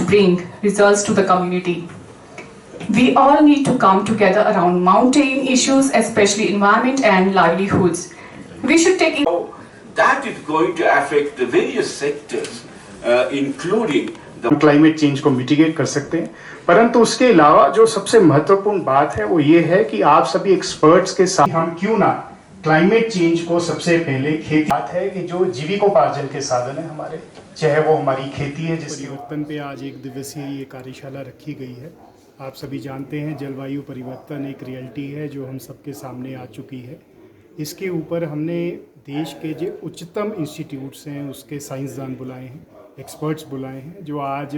bring results to the community. We all need to come together around mountain issues, especially environment and livelihoods. We should take that is going to affect the various sectors, including climate change को mitigate कर सकते हैं। परंतु उसके अलावा जो सबसे महत्वपूर्ण बात है वो ये है कि आप सभी एक्सपर्ट्स के साथ हम क्यों ना क्लाइमेट चेंज को सबसे पहले खेती बात है कि जो जीविकोपार्जन के साधन है हमारे, चाहे वो हमारी खेती है, जिस परिवर्तन पे आज एक दिवसीय ये कार्यशाला रखी गई है। आप सभी जानते हैं जलवायु परिवर्तन एक रियलिटी है जो हम सबके सामने आ चुकी है। इसके ऊपर हमने देश के जो उच्चतम इंस्टीट्यूट्स हैं उसके साइंसदान बुलाए हैं, एक्सपर्ट्स बुलाए हैं, जो आज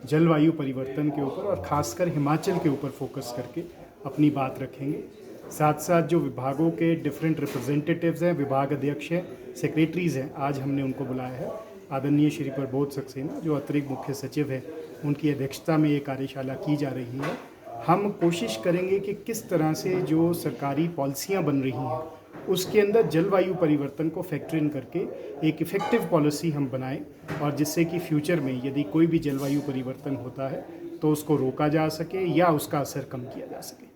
जलवायु परिवर्तन के ऊपर और ख़ासकर हिमाचल के ऊपर फोकस करके अपनी बात रखेंगे। साथ साथ जो विभागों के डिफरेंट रिप्रेजेंटेटिव्स हैं, विभाग अध्यक्ष हैं, सेक्रेटरीज़ हैं, आज हमने उनको बुलाया है। आदरणीय श्री प्रबोध सक्सेना जो अतिरिक्त मुख्य सचिव हैं, उनकी अध्यक्षता में ये कार्यशाला की जा रही है। हम कोशिश करेंगे कि किस तरह से जो सरकारी पॉलिसियाँ बन रही हैं उसके अंदर जलवायु परिवर्तन को फैक्टर इन करके एक इफ़ेक्टिव पॉलिसी हम बनाएं, और जिससे कि फ्यूचर में यदि कोई भी जलवायु परिवर्तन होता है तो उसको रोका जा सके या उसका असर कम किया जा सके।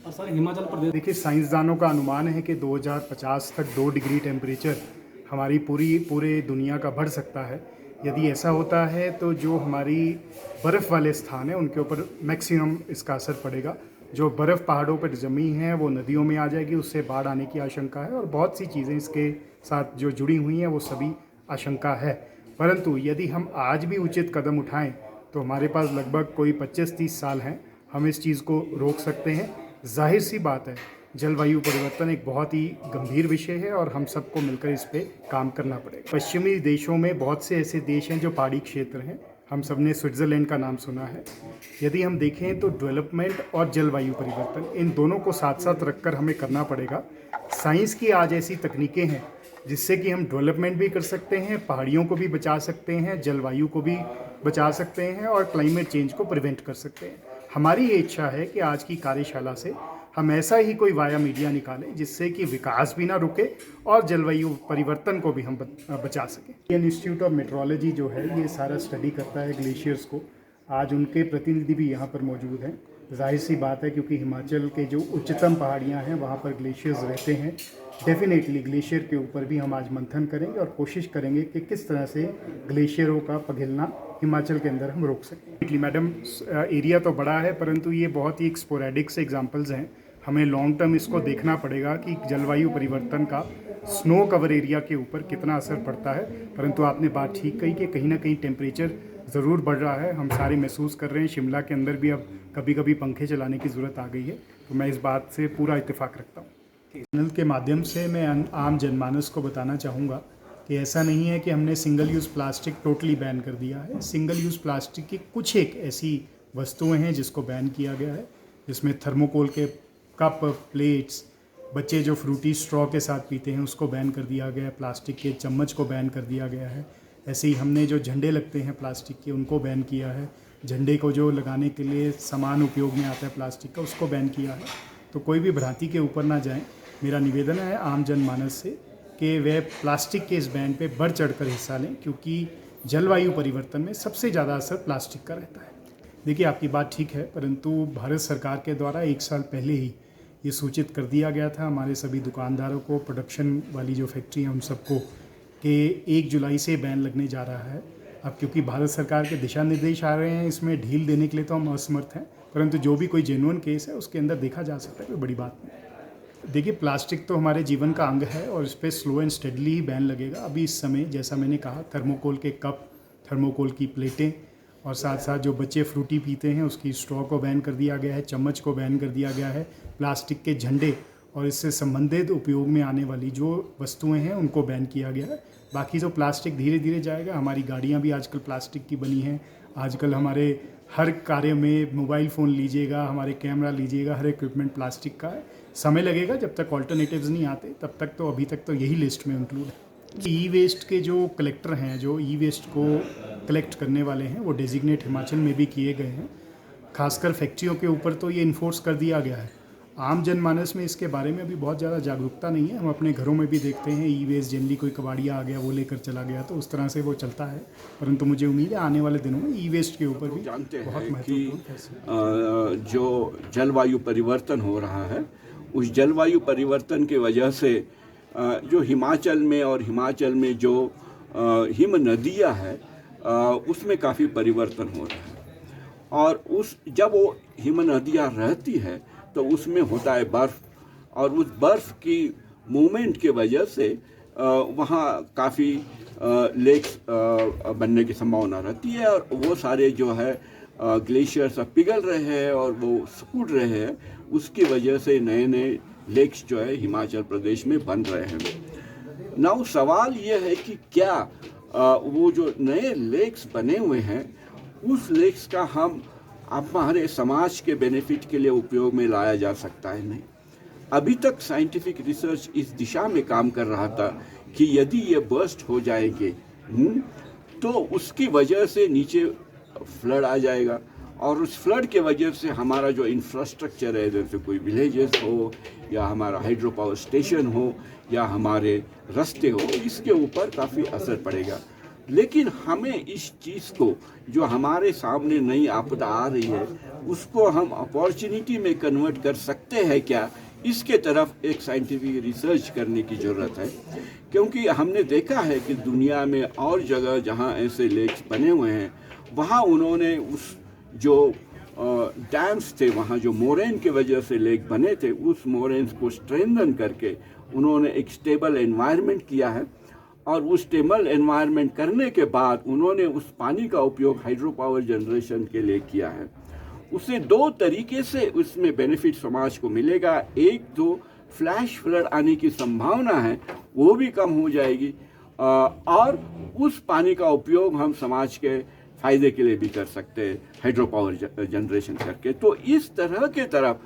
और सर हिमाचल प्रदेश देखिए, साइंसदानों का अनुमान है कि 2050 तक 2 डिग्री टेम्परेचर हमारी पूरे दुनिया का बढ़ सकता है। यदि ऐसा होता है तो जो हमारी बर्फ़ वाले स्थान हैं उनके ऊपर मैक्सिमम इसका असर पड़ेगा। जो बर्फ़ पहाड़ों पर जमी है वो नदियों में आ जाएगी, उससे बाढ़ आने की आशंका है, और बहुत सी चीज़ें इसके साथ जो जुड़ी हुई हैं वो सभी आशंका है। परंतु यदि हम आज भी उचित कदम उठाएं तो हमारे पास लगभग कोई 25-30 साल हैं, हम इस चीज़ को रोक सकते हैं। जाहिर सी बात है जलवायु परिवर्तन एक बहुत ही गंभीर विषय है और हम सबको मिलकर इस पे काम करना पड़ेगा। पश्चिमी देशों में बहुत से ऐसे देश हैं जो पहाड़ी क्षेत्र हैं, हम सब ने स्विट्ज़रलैंड का नाम सुना है। यदि हम देखें तो डेवलपमेंट और जलवायु परिवर्तन इन दोनों को साथ साथ रखकर हमें करना पड़ेगा। साइंस की आज ऐसी तकनीकें हैं जिससे कि हम डेवलपमेंट भी कर सकते हैं, पहाड़ियों को भी बचा सकते हैं, जलवायु को भी बचा सकते हैं और क्लाइमेट चेंज को प्रिवेंट कर सकते हैं। हमारी ये इच्छा है कि आज की कार्यशाला से हम ऐसा ही कोई वाया मीडिया निकालें जिससे कि विकास भी ना रुके और जलवायु परिवर्तन को भी हम बचा सकें। इंडियन इंस्टीट्यूट ऑफ मेट्रोलॉजी जो है ये सारा स्टडी करता है ग्लेशियर्स को। आज उनके प्रतिनिधि भी यहाँ पर मौजूद हैं। जाहिर सी बात है क्योंकि हिमाचल के जो उच्चतम पहाड़ियाँ हैं वहाँ पर ग्लेशियर्स रहते हैं। डेफिनेटली ग्लेशियर के ऊपर भी हम आज मंथन करेंगे और कोशिश करेंगे कि किस तरह से ग्लेशियरों का पिघलना हिमाचल के अंदर हम रोक सकें। मैडम, एरिया तो बड़ा है परंतु ये बहुत ही स्पोरेडिक से एग्जांपल्स हैं। हमें लॉन्ग टर्म इसको देखना पड़ेगा कि जलवायु परिवर्तन का स्नो कवर एरिया के ऊपर कितना असर पड़ता है। परंतु आपने बात ठीक कही कि कहीं ना कहीं टेम्परेचर ज़रूर बढ़ रहा है, हम सारे महसूस कर रहे हैं। शिमला के अंदर भी अब कभी कभी पंखे चलाने की ज़रूरत आ गई है, तो मैं इस बात से पूरा इत्तेफाक रखता हूँ। चैनल के माध्यम से मैं आम जनमानस को बताना चाहूँगा कि ऐसा नहीं है कि हमने single use plastic totally ban कर दिया है। सिंगल यूज़ प्लास्टिक की कुछ एक ऐसी वस्तुएं हैं जिसको बैन किया गया है, जिसमें थर्मोकोल के कप, प्लेट्स, बच्चे जो फ्रूटी स्ट्रॉ के साथ पीते हैं उसको बैन कर दिया गया है, प्लास्टिक के चम्मच को बैन कर दिया गया है। ऐसे ही हमने जो झंडे लगते हैं प्लास्टिक के उनको बैन किया है। झंडे को जो लगाने के लिए सामान उपयोग में आता है प्लास्टिक का उसको बैन किया है। तो कोई भी भ्रांति के ऊपर ना जाएं। मेरा निवेदन है आम जनमानस से कि वे प्लास्टिक के इस बैन पे बढ़ चढ़कर हिस्सा लें, क्योंकि जलवायु परिवर्तन में सबसे ज़्यादा असर प्लास्टिक का रहता है। देखिए, आपकी बात ठीक है, परंतु भारत सरकार के द्वारा 1 साल पहले ही ये सूचित कर दिया गया था हमारे सभी दुकानदारों को, प्रोडक्शन वाली जो फैक्ट्री हैं उन सबको, कि 1 जुलाई से बैन लगने जा रहा है। अब क्योंकि भारत सरकार के दिशा निर्देश आ रहे हैं, इसमें ढील देने के लिए तो हम असमर्थ हैं, परंतु जो भी कोई जेन्युइन केस है उसके अंदर देखा जा सकता है, कोई बड़ी बात नहीं। देखिए, प्लास्टिक तो हमारे जीवन का अंग है और इस पर slow and steadily he ban लगेगा। अभी इस समय जैसा मैंने कहा, थर्मोकोल के कप, थर्मोकोल की प्लेटें और साथ साथ जो बच्चे फ्रूटी पीते हैं उसकी स्ट्रॉ को बैन कर दिया गया है, चम्मच को बैन कर दिया गया है, प्लास्टिक के झंडे और इससे संबंधित उपयोग में आने वाली जो वस्तुएं हैं उनको बैन किया गया है। बाकी जो प्लास्टिक धीरे धीरे जाएगा। हमारी गाड़ियां भी आजकल प्लास्टिक की बनी हैं। आजकल हमारे हर कार्य में मोबाइल फ़ोन लीजिएगा, हमारे कैमरा लीजिएगा, हर इक्विपमेंट प्लास्टिक का है। समय लगेगा, जब तक ऑल्टरनेटिव्स नहीं आते तब तक तो अभी तक तो यही लिस्ट में इंक्लूड है। ई वेस्ट के जो कलेक्टर हैं, जो ई वेस्ट को कलेक्ट करने वाले हैं, वो डेजिग्नेट हिमाचल में भी किए गए हैं। खासकर फैक्ट्रियों के ऊपर तो ये इन्फोर्स कर दिया गया है। आम जनमानस में इसके बारे में अभी बहुत ज़्यादा जागरूकता नहीं है। हम अपने घरों में भी देखते हैं ई वेस्ट जनरली कोई कबाड़िया आ गया वो लेकर चला गया, तो उस तरह से वो चलता है। परंतु मुझे उम्मीद है आने वाले दिनों में ई वेस्ट के ऊपर भी जानते बहुत हैं कि महत्वपूर्ण फैसले जो जलवायु परिवर्तन हो रहा है, उस जलवायु परिवर्तन की वजह से जो हिमाचल में जो हिम नदियाँ है उसमें काफ़ी परिवर्तन हो रहा है। और जब वो हिम नदियाँ रहती है तो उसमें होता है बर्फ़, और उस बर्फ़ की मूवमेंट की वजह से वहाँ काफ़ी लेक्स बनने की संभावना रहती है, और वो सारे जो है ग्लेशियर्स अब पिघल रहे हैं और वो सिकुड़ रहे हैं। उसकी वजह से नए नए लेक्स जो है हिमाचल प्रदेश में बन रहे हैं। नाउ सवाल ये है कि क्या वो जो नए लेक्स बने हुए हैं उस लेक्स का हम हमारे समाज के बेनिफिट के लिए उपयोग में लाया जा सकता है? नहीं। अभी तक साइंटिफिक रिसर्च इस दिशा में काम कर रहा था कि यदि ये बर्स्ट हो जाएंगे तो उसकी वजह से नीचे फ्लड आ जाएगा, और उस फ्लड के वजह से हमारा जो इंफ्रास्ट्रक्चर है, जैसे कोई विलेजेस हो या हमारा हाइड्रो पावर स्टेशन हो या हमारे रास्ते हो, इसके ऊपर काफ़ी असर पड़ेगा। लेकिन हमें इस चीज़ को, जो हमारे सामने नई आपदा आ रही है, उसको हम अपॉर्चुनिटी में कन्वर्ट कर सकते हैं क्या? इसके तरफ एक साइंटिफिक रिसर्च करने की ज़रूरत है, क्योंकि हमने देखा है कि दुनिया में और जगह जहाँ ऐसे लेक्स बने हुए हैं वहाँ उन्होंने उस जो डैम्स थे, वहाँ जो मोरेन की वजह से लेक बने थे, उस मोरेन्स को स्ट्रेंथन करके उन्होंने एक स्टेबल एनवायरनमेंट किया है, और उस स्टेबल एनवायरनमेंट करने के बाद उन्होंने उस पानी का उपयोग हाइड्रो पावर जनरेशन के लिए किया है। उससे दो तरीके से उसमें बेनिफिट समाज को मिलेगा। एक तो फ्लैश फ्लड आने की संभावना है वो भी कम हो जाएगी, और उस पानी का उपयोग हम समाज के फ़ायदे के लिए भी कर सकते हैं हाइड्रो पावर जनरेशन करके। तो इस तरह के तरफ,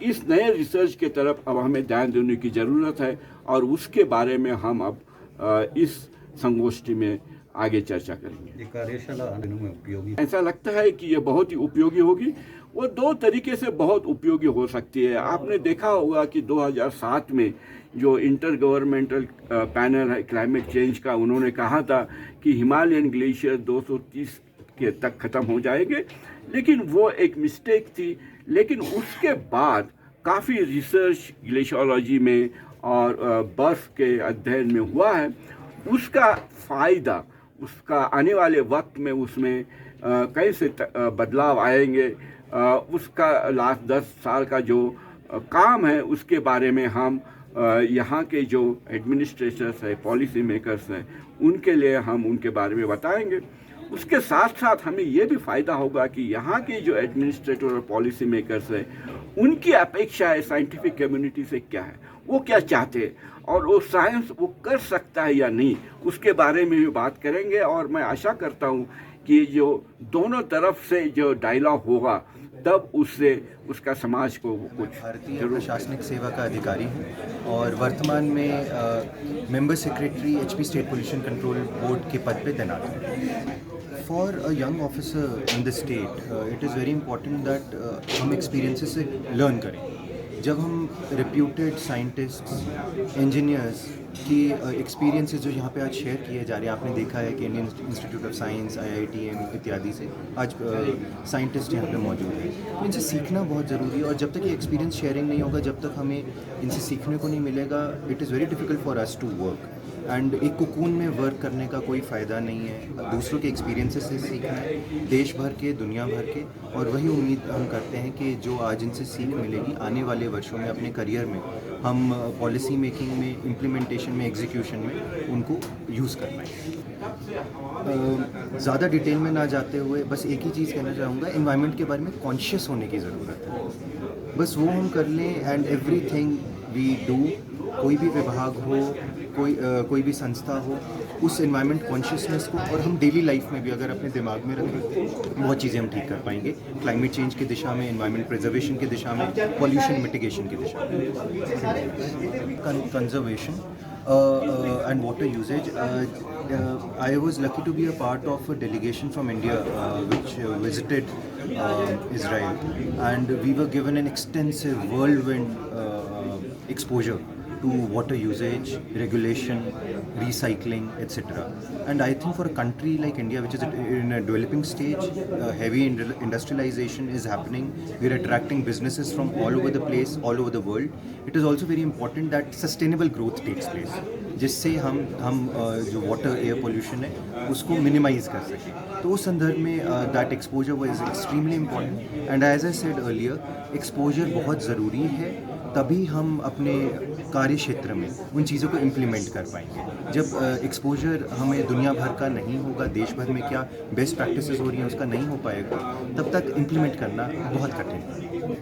इस नए रिसर्च के तरफ अब हमें ध्यान देने की ज़रूरत है, और उसके बारे में हम अब इस संगोष्ठी में आगे चर्चा करेंगे। ये कार्यशाला दिनों में उपयोगी, ऐसा लगता है कि ये बहुत ही उपयोगी होगी। वो दो तरीके से बहुत उपयोगी हो सकती है। आपने देखा होगा कि 2007 में जो इंटर गवर्नमेंटल पैनल है क्लाइमेट चेंज का, उन्होंने कहा था कि हिमालयन ग्लेशियर 230 के तक ख़त्म हो जाएंगे, लेकिन वो एक मिस्टेक थी। लेकिन उसके बाद काफ़ी रिसर्च ग्लेशियोलॉजी में और बर्फ़ के अध्ययन में हुआ है। उसका फ़ायदा, उसका आने वाले वक्त में उसमें कैसे बदलाव आएंगे, उसका लास्ट 10 साल का जो काम है उसके बारे में हम यहाँ के जो एडमिनिस्ट्रेटर्स है, पॉलिसी मेकर्स हैं, उनके लिए हम उनके बारे में बताएंगे। उसके साथ साथ हमें ये भी फ़ायदा होगा कि यहाँ के जो एडमिनिस्ट्रेटर और पॉलिसी मेकर्स हैं, उनकी अपेक्षाएं साइंटिफिक कम्युनिटी से क्या है, वो क्या चाहते हैं, और वो साइंस वो कर सकता है या नहीं, उसके बारे में भी बात करेंगे। और मैं आशा करता हूँ कि जो दोनों तरफ से जो डायलॉग होगा, तब उससे उसका समाज को कुछ भारतीय प्रशासनिक सेवा का अधिकारी हूँ और वर्तमान में member secretary HP state pollution control board के पद पे तैनात हूँ। For a young officer in the state it is very important that हम एक्सपीरियंसेस से लर्न करें। जब हम रिप्यूटेड साइंटिस्ट्स, इंजीनियर्स की एक्सपीरियंसेस जो यहाँ पे आज शेयर किए जा रहे हैं, आपने देखा है कि Indian institute of science, IITM इत्यादि से आज साइंटिस्ट यहाँ पे मौजूद हैं। इनसे सीखना बहुत ज़रूरी है, और जब तक ये एक्सपीरियंस शेयरिंग नहीं होगा, जब तक हमें इनसे सीखने को नहीं मिलेगा, it is very difficult for us to work. And एक कोकून में वर्क करने का कोई फ़ायदा नहीं है। दूसरों के एक्सपीरियंसेस से सीखना है, देश भर के, दुनिया भर के, और वही उम्मीद हम करते हैं कि जो आज इनसे सीख मिलेगी, आने वाले वर्षों में अपने करियर में हम पॉलिसी मेकिंग में, इम्प्लीमेंटेशन में, एग्जीक्यूशन में उनको यूज़ कर पाएँ। ज़्यादा डिटेल में ना जाते हुए बस एक ही चीज़ कहना चाहूँगा, एनवायरनमेंट के बारे में कॉन्शियस होने की ज़रूरत है। बस वो हम कर लें, एंड एवरीथिंग वी डू, कोई भी विभाग हो, कोई भी संस्था हो, उस एनवायरनमेंट कॉन्शियसनेस को और हम डेली लाइफ में भी अगर अपने दिमाग में रखें, बहुत चीज़ें हम ठीक कर पाएंगे। क्लाइमेट चेंज की दिशा में, एनवायरनमेंट प्रिजर्वेशन की दिशा में, पॉल्यूशन मिटिगेशन की दिशा में, conservation and water usages. I was lucky to be a part of a delegation from India which visited Israel, and we were given an extensive whirlwind exposure to water usage, regulation, recycling, etc. And I think for a country like India, which is in a developing stage, heavy industrialization is happening. We are attracting businesses from all over the place, all over the world. It is also very important that sustainable growth takes place, जिससे हम जो water air pollution है उसको minimise कर सकें. तो उस संदर्भ में that exposure was extremely important, and as I said earlier, exposure बहुत ज़रूरी है, तभी हम अपने कार्य क्षेत्र में उन चीज़ों को इम्प्लीमेंट कर पाएंगे. जब एक्सपोजर हमें दुनिया भर का नहीं होगा, देश भर में क्या बेस्ट प्रैक्टिसेस हो रही हैं उसका नहीं हो पाएगा, तब तक इम्प्लीमेंट करना बहुत कठिन है.